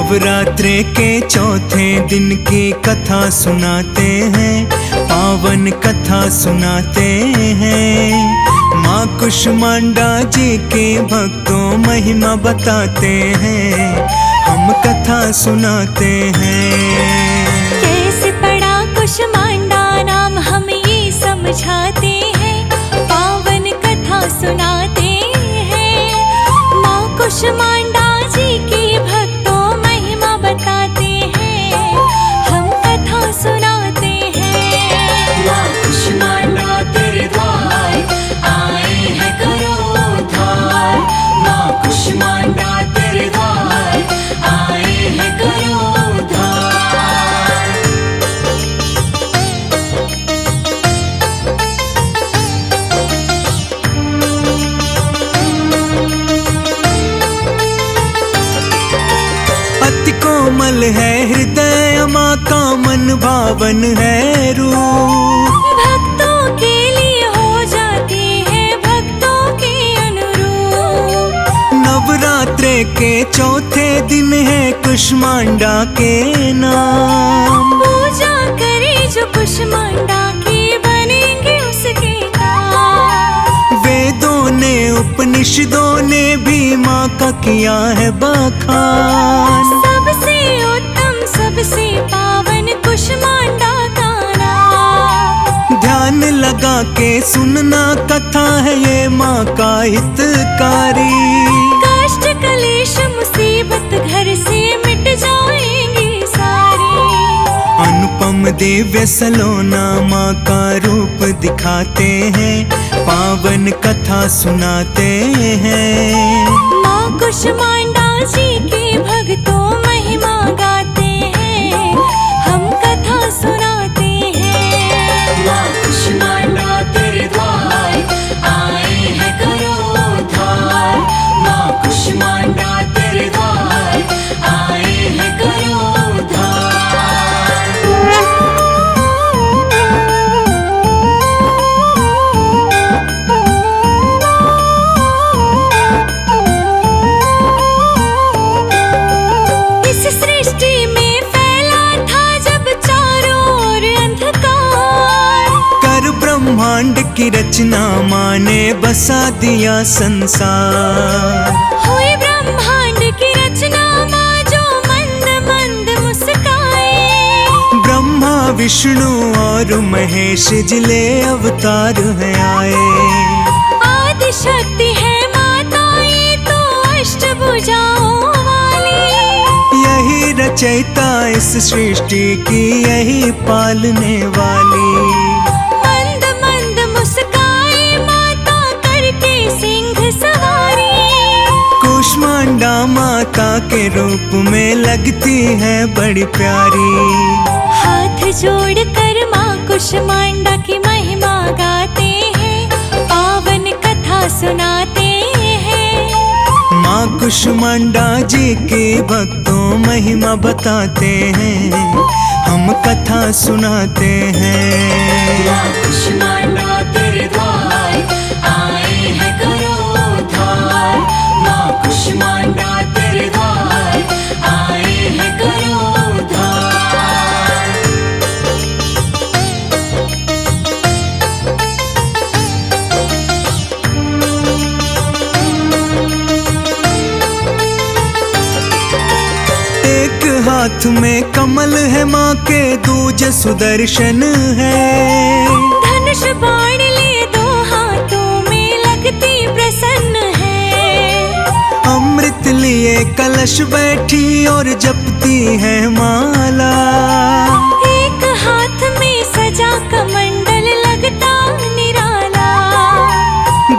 नवरात्रे के चौथे दिन की कथा सुनाते हैं, पावन कथा सुनाते हैं। माँ कुष्मांडा जी के भक्तों महिमा बताते हैं, हम कथा सुनाते हैं। कैसे पड़ा कुष्मांडा नाम हम ये समझाते हैं, पावन कथा सुनाते हैं। माँ कुष्मांडा जी के भक्तों महिमा बताते हैं, हम कथा सुनाते हैं। माँ कुष्मांडा तेरे द्वार आए हैं करो उद्धार। माँ कुष्मांडा तेरे द्वार आए हैं करो उद्धार। अति कोमल है हृदय माँ का, मन भावन है रूप। भक्तों के लिए हो जाती है भक्तों के अनुरूप। नवरात्रे के चौथे दिन है कुष्मांडा के नाम। पूजा करे जो कुष्मांडा की, बनेंगे उसके काम। वेदों ने उपनिषदों ने भी माँ का किया है बखान। सबसे उत्तम सबसे पावन कुष्मांडा का नाम। ध्यान लगा के सुनना कथा है ये माँ का हितकारी। कष्ट कलेश मुसीबत घर से मिट जाएंगी सारी। अनुपम दिव्य सलोना माँ का रूप दिखाते हैं, पावन कथा सुनाते हैं। माँ कुष्मांडा जी के भक्तों महिमा गाते हैं, हम कथा सुनाते हैं। माँ कुष्मांडा तेरे द्वार आए हैं करो उद्धार। माँ कुष्मांडा तेरे द्वार आए हैं करो उद्धार। इस सृष्टि में फैला था जब चारों ओर अंधकार। कर ब्रह्मांड की रचना माँ ने बसा दिया संसार। हुई ब्रह्मांड की रचना माँ जो मंद मंद मुस्काए। ब्रह्मा विष्णु और महेश जिले अवतार हैं आए। आदि शक्ति है माता ये तो अष्टभुजाओं वाली। यही रचयिता इस सृष्टि की, यही पालने वाली। मंद मंद मुस्काए माता करके सिंह सवारी। कुष्मांडा माता के रूप में लगती है बड़ी प्यारी। हाथ जोड़कर माँ कुष्मांडा की महिमा गाते हैं, पावन कथा सुनाते हैं। माँ कुष्मांडा जी के भक्तों महिमा बताते हैं, हम कथा सुनाते हैं। माँ कुष्मांडा तेरे द्वार आए हैं करो उद्धार। माँ कुष्मांडा तेरे द्वार आए हैं करो उद्धार। एक हाथ में कमल है माँ के, दूज सुदर्शन है। धनुष बाण लिए दो हाथों में लगती प्रसन्न है। अमृत लिए कलश बैठी और जपती है माला। एक हाथ में सजा कमंडल लगता निराला।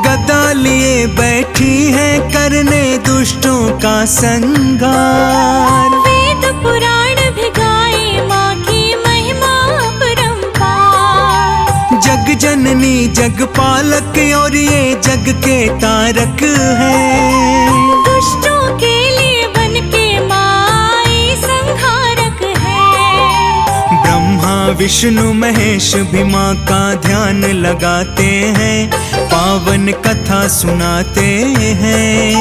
गदा लिए बैठी है करने दुष्टों का संहार। वेद पुराण भी गाए माँ की महिमा अपरंपार। जग जननी जग पालक और ये जग के तारक है। दुष्टों के लिए बन के माई संहारक है। ब्रह्मा विष्णु महेश भी माँ का ध्यान लगाते हैं, पावन कथा सुनाते हैं।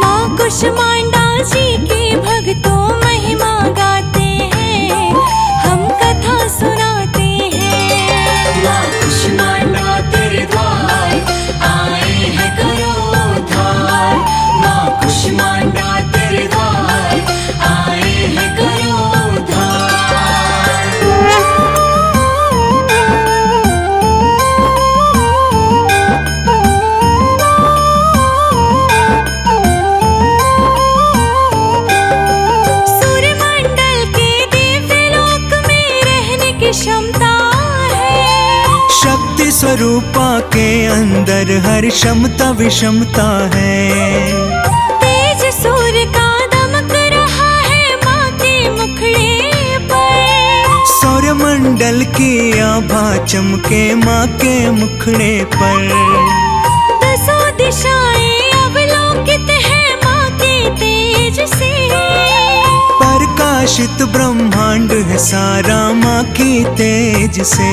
माँ कुष्मांडा जी के भक्तों में स्वरूपा के अंदर हर क्षमता विषमता है। तेज सूर्य का दमक रहा है माँ के मुखड़े पर। सौरमंडल की आभा चमके माँ के मुखड़े पर। दसों दिशाएं अवलोकित है माँ के तेज से। प्रकाशित ब्रह्मांड है सारा माँ की तेज से।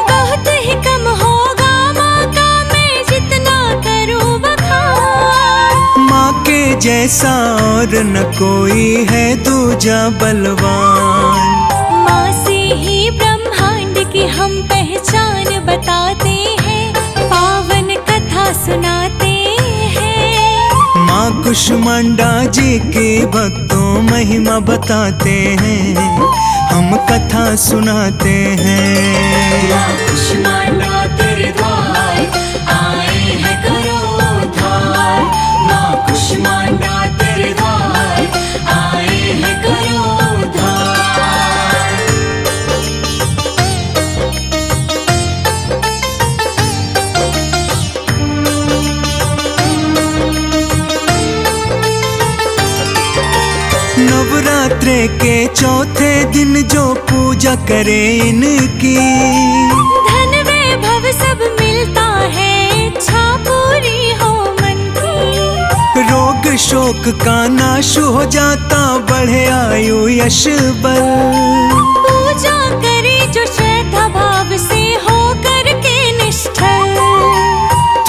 बहुत ही कम होगा माँ का मैं जितना करूँ बखान। माँ के जैसा और न कोई है दूजा बलवान। माँ से ही ब्रह्मांड की हम पहचान बताते हैं, पावन कथा सुनाते हैं। माँ कुष्मांडा जी के भक्तों महिमा बताते हैं, हम कथा सुनाते हैं। माँ कुष्मांडा तेरे द्वार आए हैं करो उद्धार। माँ कुष्मांडा तेरे द्वार आए हैं करो उद्धार। नवरात्रे के चौथे दिन जो पूजा करे इनकी, धन वैभव सब मिलता है, इच्छा पूरी हो मन की। रोग शोक का नाश हो जाता, बढ़े आयु यश बल। पूजा करे जो श्रद्धा भाव से हो करके निष्ठल।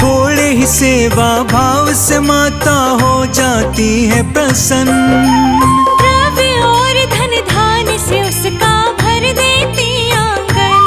थोड़े ही सेवा भाव से माता हो जाती है प्रसन्न। द्रव्य और धन धान से उसका भर देती आंगन।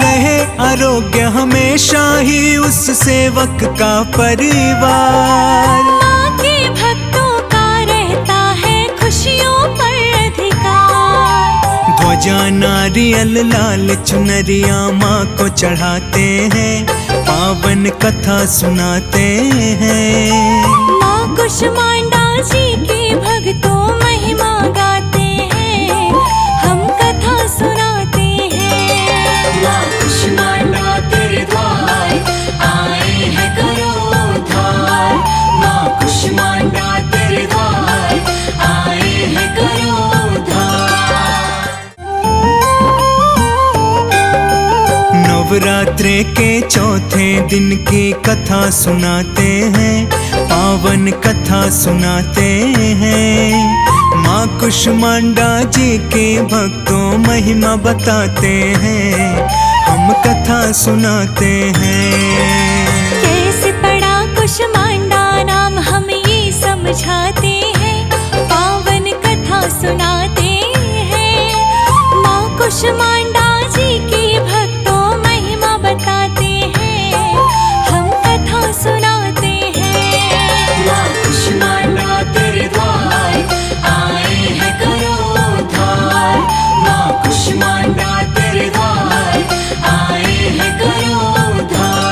रहे आरोग्य हमेशा ही उस सेवक का परिवार। माँ के भक्तों का रहता है खुशियों पर अधिकार। ध्वजा नारियल लाल चुनरिया माँ को चढ़ाते हैं, पावन कथा सुनाते हैं। माँ कुष्मांडा जी के भक्तों महिमा गाते हैं, हम कथा सुनाते हैं। माँ कुष्मांडा तेरे द्वार आए हैं करो उद्धार। माँ कुष्मांडा तेरे द्वार आए हैं करो उद्धार। नवरात्रे के चौथे दिन की कथा सुनाते हैं, पावन कथा सुनाते हैं। माँ कुष्मांडा जी के भक्तों महिमा बताते हैं, हम कथा सुनाते हैं। कैसे पड़ा कुष्मांडा नाम हम ये समझाते हैं, पावन कथा सुनाते हैं। माँ कुष्मांडा जी के भक्तों महिमा बताते हैं, हम कथा सुनाते हैं। माँ कुष्मांडा तेरे द्वार आए हैं करो उद्धार। माँ कुष्मांडा तेरे द्वार आए हैं करो उद्धार।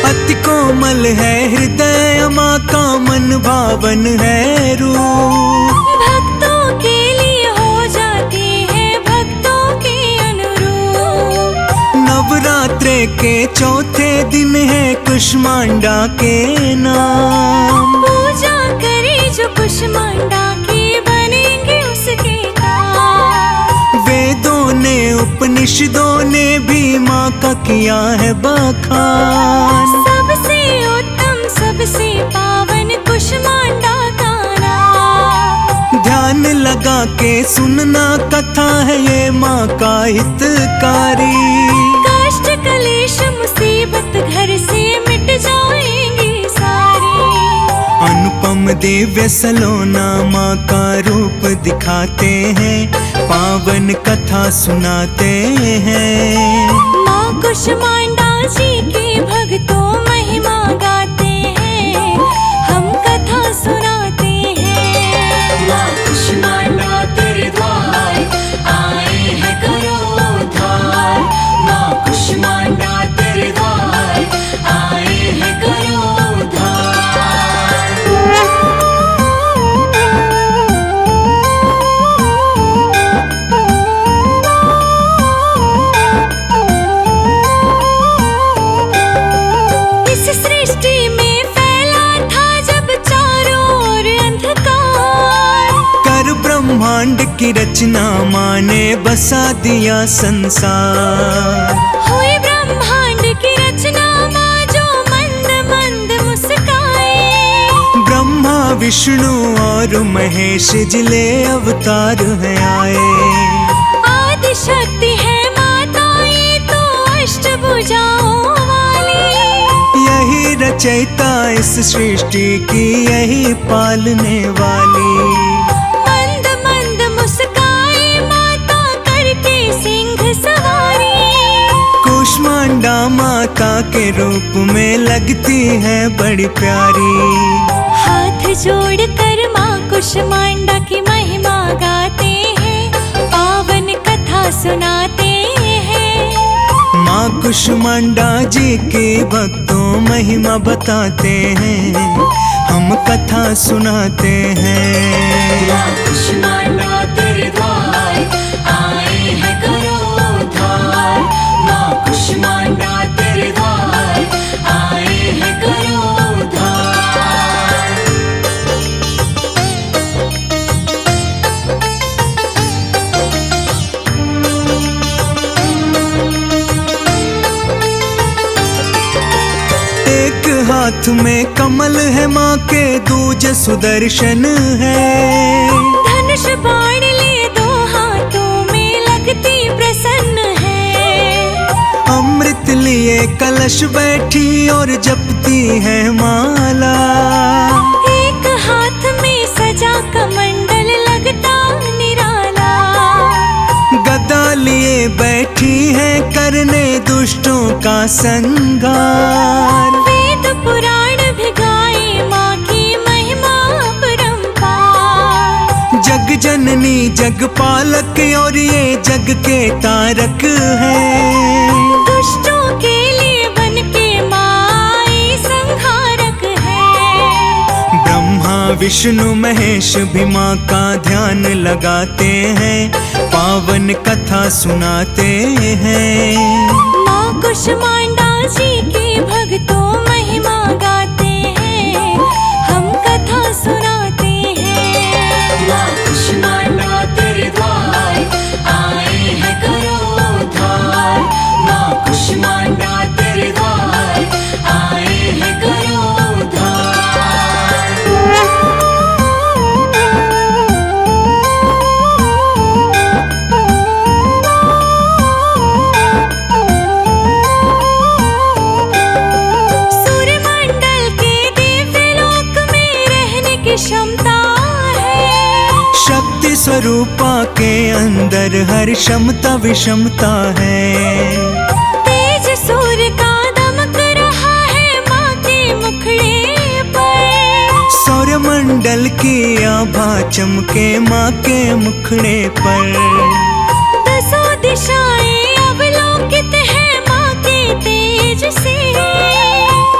अति कोमल है हृदय माँ का, मन भावन है रूप। भक्तों के लिए हो जाती है भक्तों के अनुरूप। नवरात्रे के चौथे दिन है कुष्मांडा के नाम। पूजा करे जो कुष्मांडा के बनेंगे उसके काम। वेदों ने उपनिषदों ने भी माँ का किया है बखान। सबसे उत्तम सबसे पावन कुष्मांडा का नाम। ध्यान लगा के सुनना कथा है ये माँ का हितकारी। कष्ट कलेश मुसीबत घर से मिट जाएंगी सारी। अनुपम दिव्य सलोना माँ का रूप दिखाते हैं, पावन कथा सुनाते हैं। माँ कुष्मांडा जी के भक्तों महिमा गाते हैं, हम कथा सुनाते हैं। माँ कुष्मांडा तेरे द्वार आए हैं करो उद्धार। माँ कुष्मांडा तेरे द्वार आए हैं अन्नपूर्णा माँ ने बसा दिया संसार। हुई ब्रह्मांड की रचना माँ जो मंद मंद मुस्काए। ब्रह्मा विष्णु और महेश जिले अवतार हैं आए। आदि शक्ति है माता ये तो अष्टभुजाओं वाली। यही रचयिता इस सृष्टि की, यही पालने वाली। मंद मंद मुस्काए माता करके सिंह सवारी। कूष्मांडा माता के रूप में लगती है बड़ी प्यारी। हाथ जोड़कर माँ कुष्मांडा की महिमा गाते हैं, पावन कथा सुनाते हैं। माँ कुष्मांडा जी की भक्तों महिमा बताते हैं, हम कथा सुनाते हैं। माँ कुष्मांडा तेरे द्वार आए हैं करो उद्धार। माँ कुष्मांडा तेरे द्वार आए हैं करो उद्धार। एक हाथ में कमल है माँ के, दूजे सुदर्शन है। धनुष बाण लिए दो हाथों में लगती प्रसन्न है। अमृत लिए कलश बैठी और जपती है माला। एक हाथ में सजा कमंडल लगता निराला। गदा लिए बैठी है करने दुष्टों का संहार। वेद पुराण भी गाए माँ की महिमा परंपार। जग जननी जग पालक और ये जग के तारक है। दुष्टों के लिए बन के माई संहारक है। ब्रह्मा विष्णु महेश भी माँ का ध्यान लगाते हैं, पावन कथा सुनाते हैं। माँ कुष्मांडा जी के भक्तों महिमा गाते हैं, हम कथा सुनाते हैं। माँ कुष्मांडा तेरे द्वार आए हैं करो उद्धार। माँ कुष्मांडा तेरे द्वार आए हैं करो उद्धार। सूर्यमंडल के दिव्य लोक में रहने की क्षमता है। शक्ति स्वरूपा के अंदर हर क्षमता विषमता है। तेज सूर्य का दमक रहा है माँ के मुखड़े पर। सौरमंडल की आभा चमके माँ के मुखड़े पर। दसों दिशाएं अवलोकित है माँ के तेज से।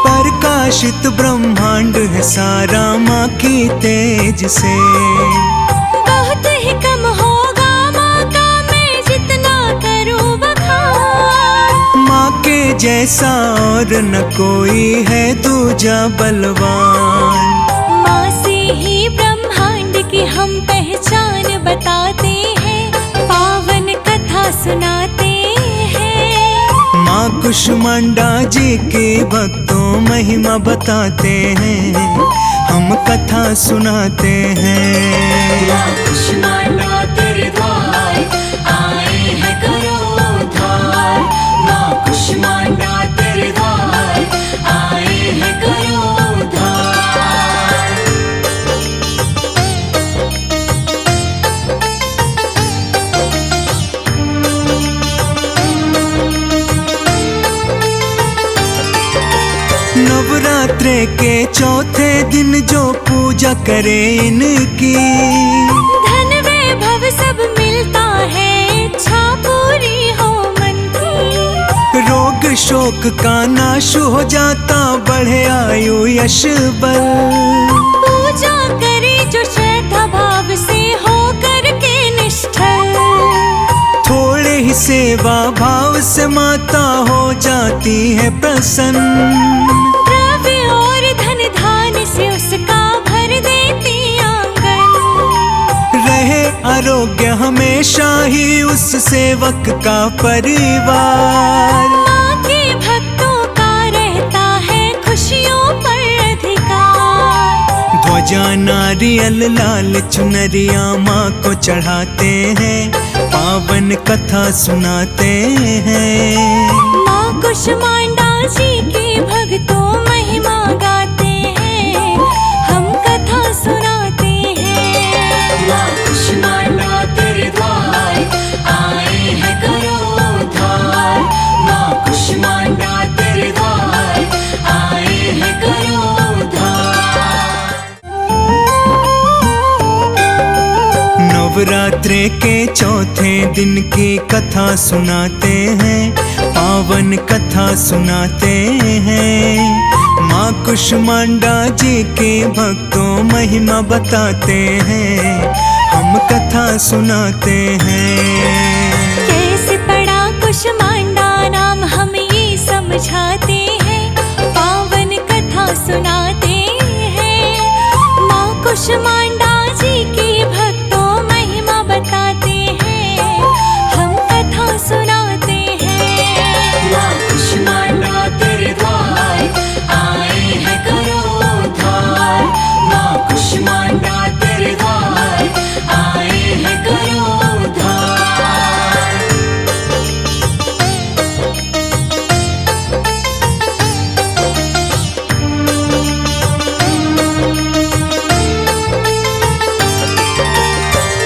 प्रकाशित ब्रह्मांड है सारा माँ की तेज से। बहुत ही कम होगा माँ का मैं जितना करूँ बखान। माँ के जैसा और न कोई है दूजा बलवान। माँ से ही ब्रह्मांड की हम पहचान बताते हैं, पावन कथा सुनाते हैं। माँ कुष्मांडा जी की भक्तों महिमा बताते हैं, हम कथा सुनाते हैं। माँ कुष्मांडा तेरे द्वार आए हैं करो उद्धार। माँ कुष्मांडा तेरे द्वार आए हैं करो उद्धार। नवरात्रे के चौथे दिन जो पूजा करे इनकी, धन वैभव सब मिलता है, इच्छा पूरी हो मन की। रोग शोक का नाश हो जाता, बढ़े आयु यश बल। पूजा करे जो श्रद्धा भाव से हो करके निष्ठल। थोड़े ही सेवा भाव से माता हो जाती है प्रसन्न। द्रव्य और धन धान से उसका भर देती आंगन। रहे आरोग्य हमेशा ही उस सेवक का परिवार। माँ के भक्तों का रहता है खुशियों पर अधिकार। ध्वजा नारियल लाल चुनरिया माँ को चढ़ाते हैं, पावन कथा सुनाते हैं। माँ कुष्मांडा जी के भक्तों महिमा गाते हैं, हम कथा सुनाते हैं। माँ कुष्मांडा तेरे द्वार आए हैं करो उद्धार। माँ कुष्मांडा तेरे द्वार आए हैं करो उद्धार। नवरात्रे के चौथे दिन की कथा सुनाते हैं, पावन कथा सुनाते हैं। माँ कुष्मांडा जी के भक्तों महिमा बताते हैं, हम कथा सुनाते हैं। कैसे पड़ा कुष्मांडा नाम हम ये समझाते हैं, पावन कथा सुनाते हैं। माँ कुष्मांडा जी के भक्तों महिमा बताते हैं, हम कथा सुनाते हैं। माँ कुष्मांडा तेरे द्वार आए हैं करो उद्धार। माँ कुष्मांडा तेरे द्वार आए हैं करो उद्धार।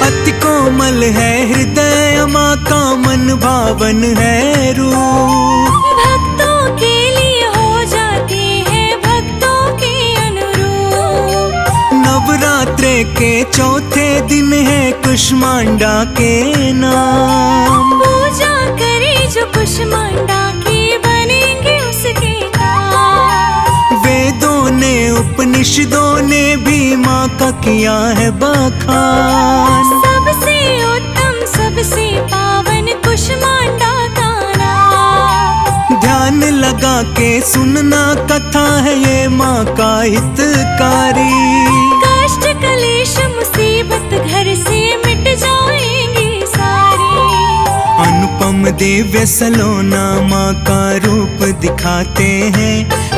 अति कोमल है हृदय माँ का, मन भावन है रूप। भक्तों के लिए हो जाती है भक्तों के अनुरूप। नवरात्रे के चौथे दिन है कुष्मांडा के नाम। पूजा करे जो कुष्मांडा की बनेंगे उसके काम। वेदों ने उपनिषदों ने भी माँ का किया है बखान। सबसे उत्तम सबसे पावन कुष्मांडा का नाम। ध्यान लगा के सुनना कथा है ये माँ का हितकारी। कष्ट कलेश मुसीबत घर से मिट जाएंगी सारी। अनुपम दिव्य सलोना माँ का रूप दिखाते हैं,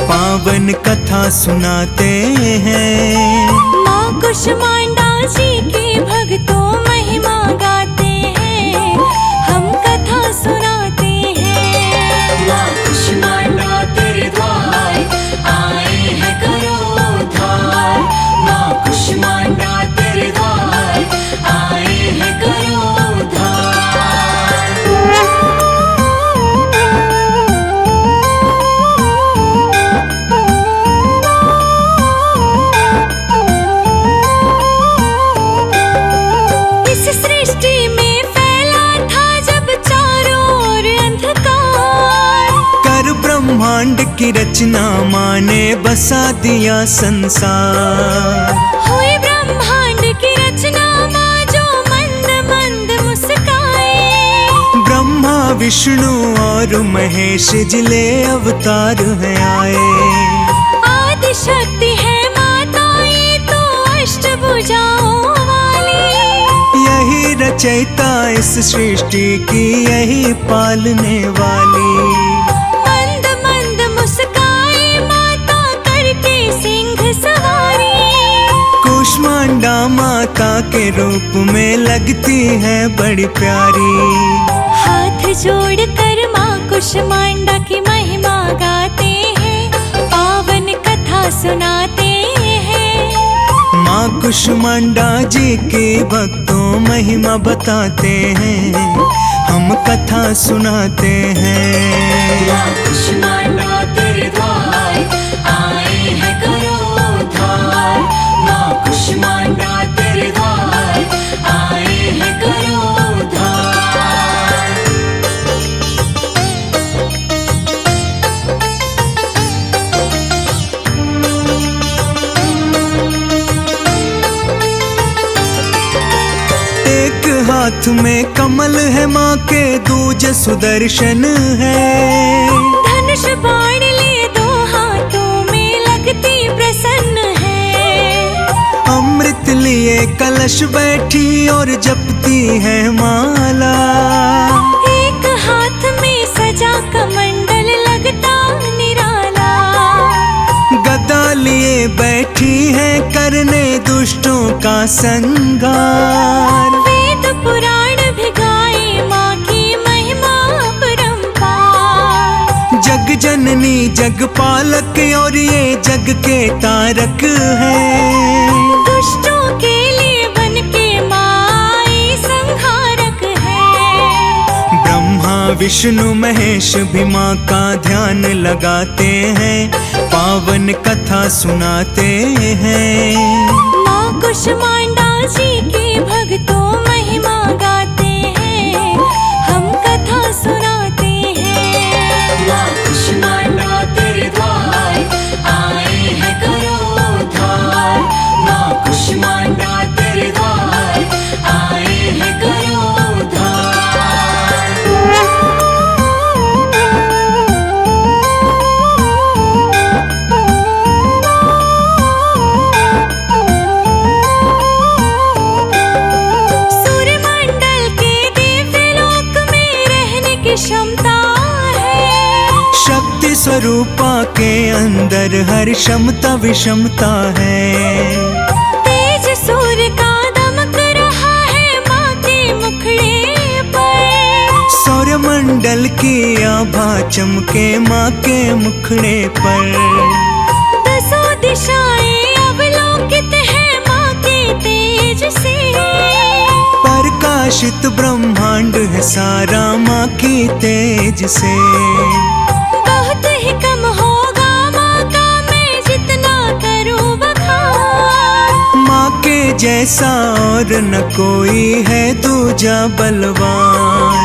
पावन कथा सुनाते हैं। माँ कुष्मांडा जी के भक्तों महिमा गाते हैं, हम कथा सुनाते हैं। माँ कुष्मांडा तेरे द्वार आए हैं करो उद्धार। माँ कुष्मांडा तेरे द्वार आए हैं करो उद्धार। इस सृष्टि में फैला था जब चारों ओर अंधकार। कर ब्रह्मांड की रचना माँ ने बसा दिया संसार। हुई ब्रह्मांड की रचना माँ जो मंद मंद मुस्काए। ब्रह्मा विष्णु और महेश जिले अवतार हैं आए। आदि शक्ति है माता ये तो अष्टभुजाओं वाली। यही रचयिता इस सृष्टि की, यही पालने वाली। मंद मंद मुस्काए माता करके सिंह सवारी। कुष्मांडा माता के रूप में लगती है बड़ी प्यारी। हाथ जोड़ कर माँ कुष्मांडा की महिमा गाते हैं, पावन कथा सुनाते हैं। माँ कुष्मांडा जी के भक्तों महिमा बताते हैं, हम कथा सुनाते हैं। माँ कुष्मांडा तेरे द्वार आए हैं करो उद्धार। माँ कुष्मांडा तेरे द्वार आए हैं करो उद्धार। एक हाथ में कमल है माँ के, दूजे सुदर्शन है। धनुष बाण लिए दो हाथों में लगती प्रसन्न है। अमृत लिए कलश बैठी और जपती है माला। एक हाथ में सजा कमंडल लगता निराला। गदा लिए बैठी है करने दुष्टों का संगार। वेद पुराण भी गाए माँ की महिमा अपरंपार। जग जननी जग पालक और ये जग के तारक है। दुष्टों के लिए बन के माई संहारक है। ब्रह्मा विष्णु महेश भी माँ का ध्यान लगाते हैं, पावन कथा सुनाते हैं। माँ कुष्मांडा जी के भक्तों महिमा गाते हैं, हम कथा सुनाते हैं। माँ कुष्मांडा तेरे द्वार आए हैं करो उद्धार। माँ कुष्मांडा तेरे द्वार आए हैं करो उद्धार। सूर्यमंडल के दिव्यलोक में रहने की क्षमता है। शक्ति स्वरूपा के अंदर हर क्षमता विषमता है। तेज सूर्य का दमक रहा है माँ के मुखड़े पर। सौरमंडल की आभा चमके माँ के मुखड़े पर। दसों दिशाएं अवलोकित है माँ के तेज से। प्रकाशित ब्रह्मांड है सारा माँ की तेज से। बहुत ही कम होगा माँ का मैं जितना करूँ बखान। माँ के जैसा और न कोई है दूजा बलवान।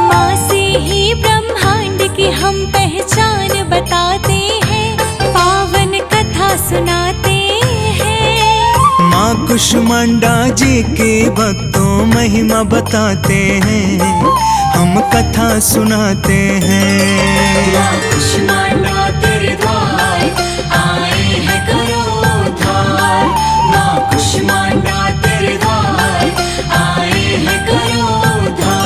माँ से ही ब्रह्मांड की हम पहचान बताते हैं, पावन कथा सुनाते हैं। माँ कुष्मांडा जी के भक्तों महिमा बताते हैं, हम कथा सुनाते हैं। माँ कुष्मांडा तेरे द्वार आए हैं करो उद्धार। माँ कुष्मांडा तेरे द्वार आए हैं करो उद्धार।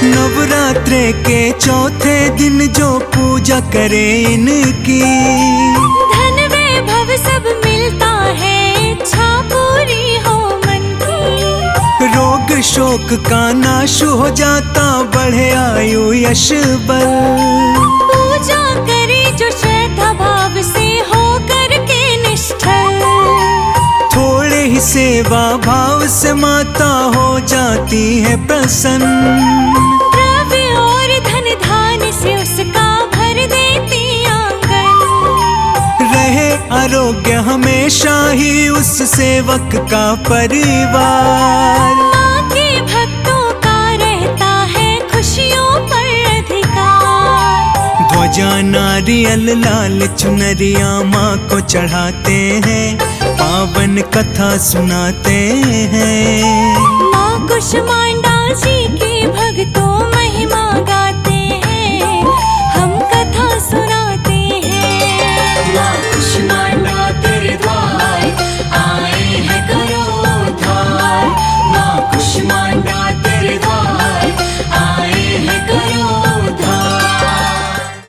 नवरात्रे के चौथे दिन जो पूजा करे इनकी, धन वैभव सब मिलता है, इच्छा पूरी हो मन की। रोग शोक का नाश हो जाता, बढ़े आयु यश बल। पूजा करे जो श्रद्धा भाव से हो करके निष्ठल। थोड़े ही सेवा भाव से माता हो जाती है प्रसन्न। द्रव्य और धन धान से उसका भर देती आंगन। रहे आरोग्य हमेशा ही उस सेवक का परिवार। माँ के भक्तों का रहता है खुशियों पर अधिकार। ध्वजा नारियल लाल चुनरिया माँ को चढ़ाते हैं, पावन कथा सुनाते हैं। माँ कुष्मांडा जी के भक्तों